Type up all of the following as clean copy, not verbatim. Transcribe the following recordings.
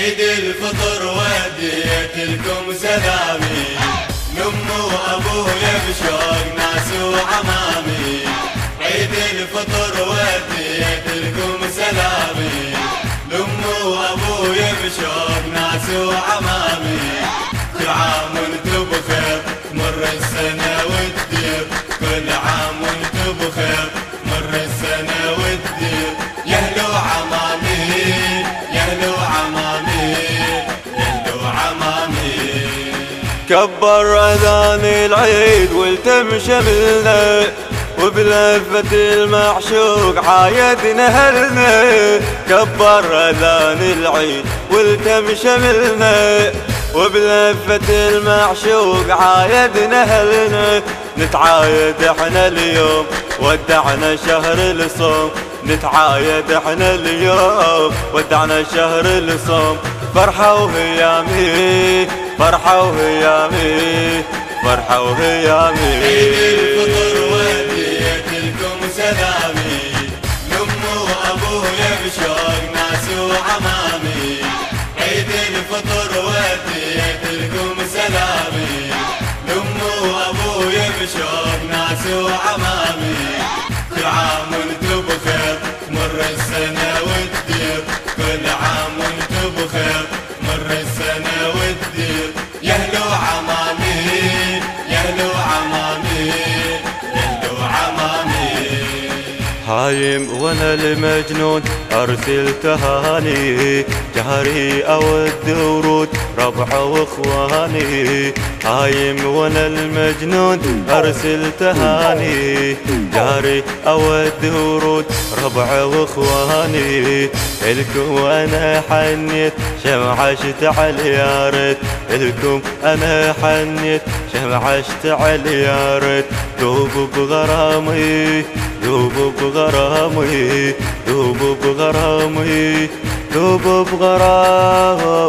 عيد الفطر وديت لكم سلامي، لأمه وأبويا بشوق ناس وعمامي. عيد الفطر وديت لكم سلامي، لأمه وأبويا بشوق ناس وعمامي. كل عام وانتم بخير مر السنة والدير، كل عام وانتم بخير مر السنة والدير. يا أهل وعمامي يا أهل وعمامي يا أهل وعمامي. كبر أذان العيد والتم شملنا، وبلفة المعشوق عايدنا هلنا. كبر أذان العيد والتم شملنا، وبلفة المعشوق عايدنا هلنا. نتعايد احنا اليوم ودعنا شهر الصوم، نتعايد احنا اليوم ودعنا شهر الصوم. فرحة وهيامي فرحة وهيامي فرحة وهيامي. عيد الفطر وديت لكم سلامي، لأمه وأبويا بشوق ناس وعمامي. عيد الفطر وديت لكم سلامي، لأمه وأبويا بشوق ناس وعمامي. كل عام وانتم بخير مر السنة والدير، كل عام وانتم بخير مر السنة والدير. يا أهل وعمامي يا أهل وعمامي يا أهل وعمامي. هايم وانا المجنون ارسل تهاني، جهري اود ورود ربع واخواني. هايم وانا المجنون ارسل تهاني، جهري اود ورود ربع واخواني. الكم انا حنيت شمعة اشتعل يا ريت، الكم انا حنيت شمعة اشتعل يا ريت. دوب بغرامي دوب بغرامي دوب بغرامي دوب بغرامي.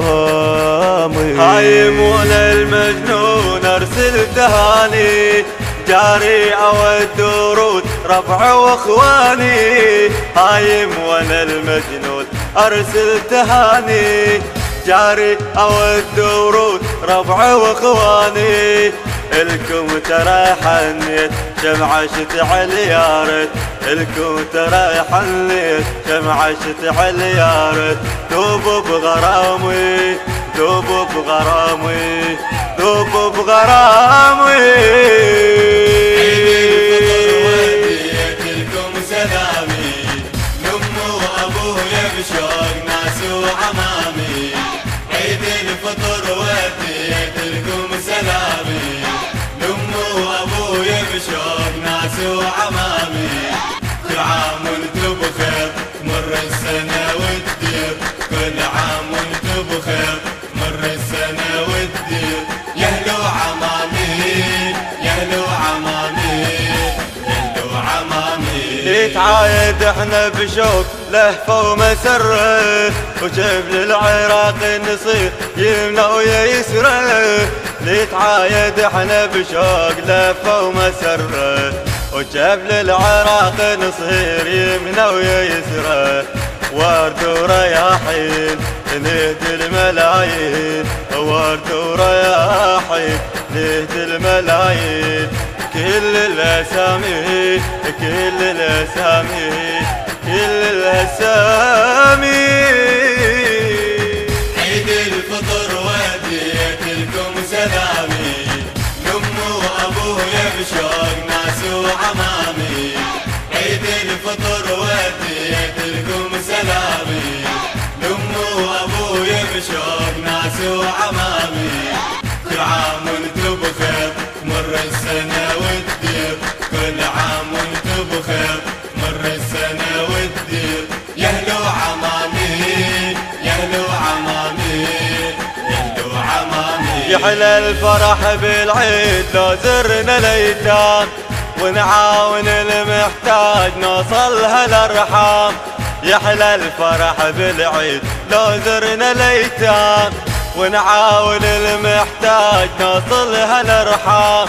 هايم وانا المجنون ارسل تهاني، جاري اود ورود ربع واخواني. هايم وانا المجنون ارسل تهاني، جاري اود ورود ربع واخواني. الكم ترى حنيت شمعة اشتعل يا ريت، الكم ترى حنيت شمعة اشتعل يا ريت. دوب بغرامي دوب بغرامي دوب بغرامي. عيد الفطر وديت لكم سلامي، لأمه وأبويا بشوق ناس وعمامي. عيد الفطر وديت لكم سلامي، لأمه وأبويا بشوق ناس وعمامي. كل عام وانتم بخير مر السنة والدير، كل عام وانتم بخير مر السنة والدير. يا أهل وعمامي يا أهل وعمامي يا أهل وعمامي. نتعايد احنا بشوق لهفة ومسرة، وجبل العراق نصير يمنى ويسرى. نتعايد احنا بشوق لهفة ومسرة، وجبل العراق نصير يمنى ويسرى. ورد ورياحين نهدي الملايين، ورد ورياحين نهدي الملايين. كل الاسامي كل الاسامي كل الاسامي. عيد الفطر وديت لكم سلامي، لأمه وأبويا بشوق ناس وعمامي. عيد الفطر وديت لكم سلامي، لأمه وأبويا بشوق ناس وعمامي. كل عام وانتم بخير مر السنة والدير، كل عام وانتم بخير مر السنة والدير. يا أهل وعمامي يا أهل وعمامي يا أهل وعمامي. يحلى الفرح بالعيد لو زرنا الايتام، ونعاون المحتاج نوصلها الارحام. يحلى الفرح بالعيد لو زرنا الايتام، ونعاون المحتاج نوصلها الارحام.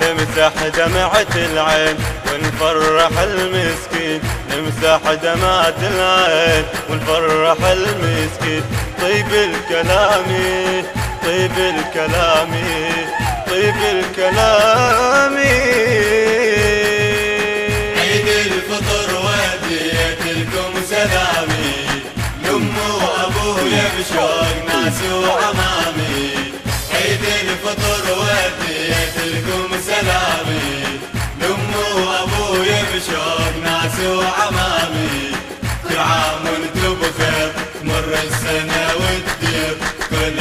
نمسح دمعة العين ونفرح المسكين، نمسح دمعة العين ونفرح المسكين. طيب الكلام طيب الكلام طيب الكلام. عيد الفطر وديت لكم سلامي، لأمه وأبويا بشوق ناس وعمامي. عيد الفطر وديت لكم سلامي، لأمه وأبويا بشوق ناس وعمامي. كل عام وانتم بخير، تمر السنة وتدير، كل